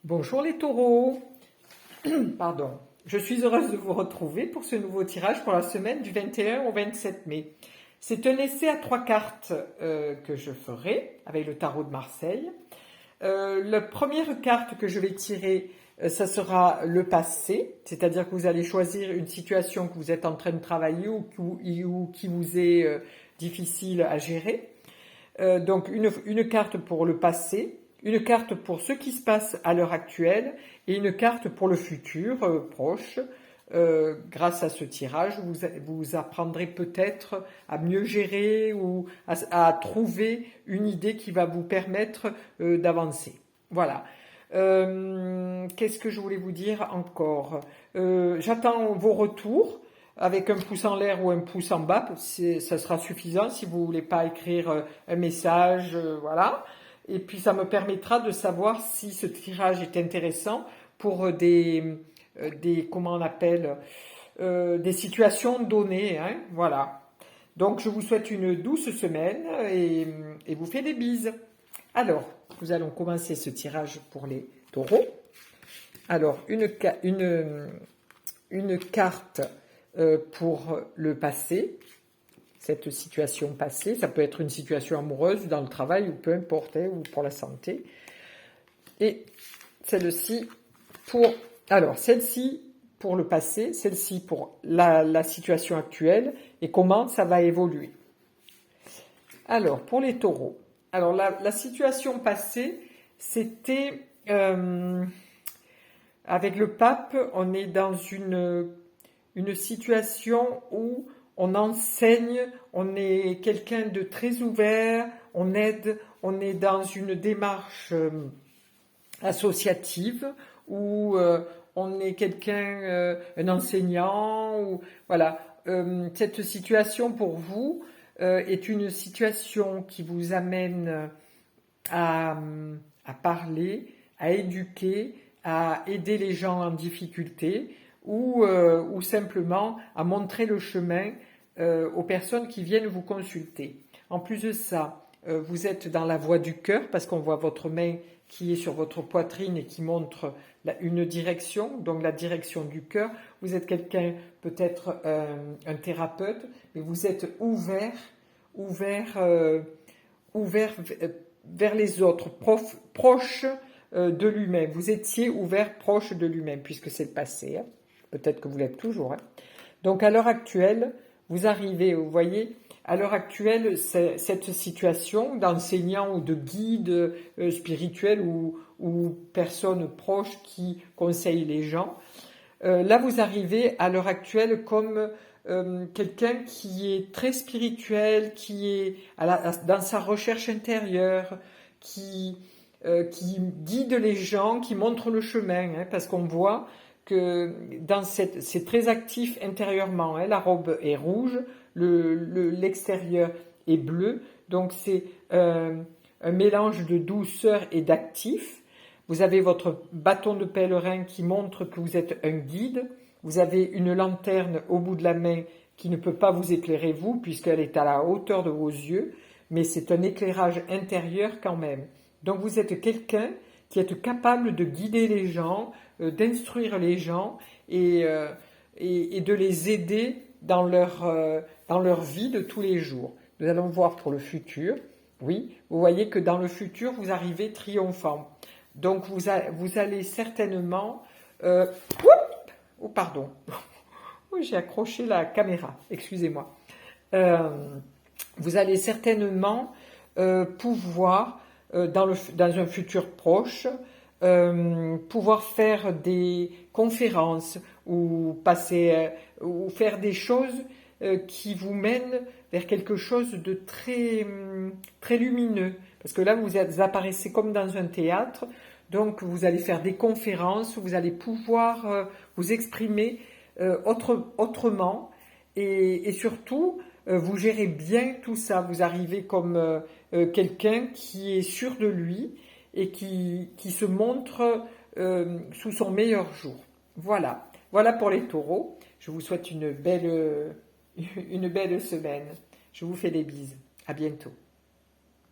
Bonjour les taureaux, pardon. Je suis heureuse de vous retrouver pour ce nouveau tirage pour la semaine du 21 au 27 mai. C'est un essai à 3 cartes que je ferai avec le tarot de Marseille. La première carte que je vais tirer, ça sera le passé, c'est-à-dire que vous allez choisir une situation que vous êtes en train de travailler ou qui vous est difficile à gérer. Donc une carte pour le passé, une carte pour ce qui se passe à l'heure actuelle et une carte pour le futur proche. Grâce à ce tirage, vous apprendrez peut-être à mieux gérer ou à trouver une idée qui va vous permettre d'avancer. Voilà. Qu'est-ce que je voulais vous dire encore? J'attends vos retours. Avec un pouce en l'air ou un pouce en bas, ça sera suffisant si vous ne voulez pas écrire un message, voilà. Et puis ça me permettra de savoir si ce tirage est intéressant pour comment on appelle, des situations données, hein, voilà. Donc je vous souhaite une douce semaine et vous fais des bises. Alors, nous allons commencer ce tirage pour les taureaux. Alors, une carte pour le passé, cette situation passée, ça peut être une situation amoureuse, dans le travail, ou peu importe, hein, ou pour la santé. Et celle-ci pour le passé, celle-ci pour la situation actuelle, et comment ça va évoluer. Alors, pour les taureaux, alors la situation passée, c'était, avec le pape, on est dans une situation où on enseigne, on est quelqu'un de très ouvert, on aide, on est dans une démarche associative où on est quelqu'un, un enseignant, ou voilà. Cette situation pour vous est une situation qui vous amène à parler, à éduquer, à aider les gens en difficulté, ou simplement à montrer le chemin aux personnes qui viennent vous consulter. En plus de ça, vous êtes dans la voie du cœur parce qu'on voit votre main qui est sur votre poitrine et qui montre une direction, donc la direction du cœur. Vous êtes quelqu'un, peut-être un thérapeute, mais vous êtes ouvert vers les autres, proche de lui-même. Vous étiez ouvert proche de lui-même, puisque c'est le passé, hein. Peut-être que vous l'êtes toujours, hein. Donc à l'heure actuelle, vous arrivez, vous voyez, à l'heure actuelle, cette situation d'enseignant ou de guide spirituel ou personne proche qui conseille les gens, là vous arrivez à l'heure actuelle comme quelqu'un qui est très spirituel, qui est dans sa recherche intérieure, qui guide les gens, qui montre le chemin, hein, parce qu'on voit que c'est très actif intérieurement, hein, la robe est rouge, l'extérieur est bleu, donc c'est un mélange de douceur et d'actif. Vous avez votre bâton de pèlerin qui montre que vous êtes un guide. Vous avez une lanterne au bout de la main qui ne peut pas vous éclairer vous, puisqu'elle est à la hauteur de vos yeux, mais c'est un éclairage intérieur quand même. Donc vous êtes quelqu'un qui est capable de guider les gens, d'instruire les gens et de les aider dans leur vie de tous les jours. Nous allons voir pour le futur. Oui, vous voyez que dans le futur, vous arrivez triomphant. Donc vous allez certainement... oh pardon, j'ai accroché la caméra, excusez-moi. Vous allez certainement pouvoir, dans un futur proche, pouvoir faire des conférences ou ou faire des choses qui vous mènent vers quelque chose de très, très lumineux. Parce que là, vous apparaissez comme dans un théâtre, donc vous allez faire des conférences, vous allez pouvoir vous exprimer autrement et surtout, vous gérez bien tout ça. Vous arrivez comme quelqu'un qui est sûr de lui et qui se montre sous son meilleur jour. Voilà. Voilà pour les taureaux. Je vous souhaite une belle semaine. Je vous fais des bises. À bientôt.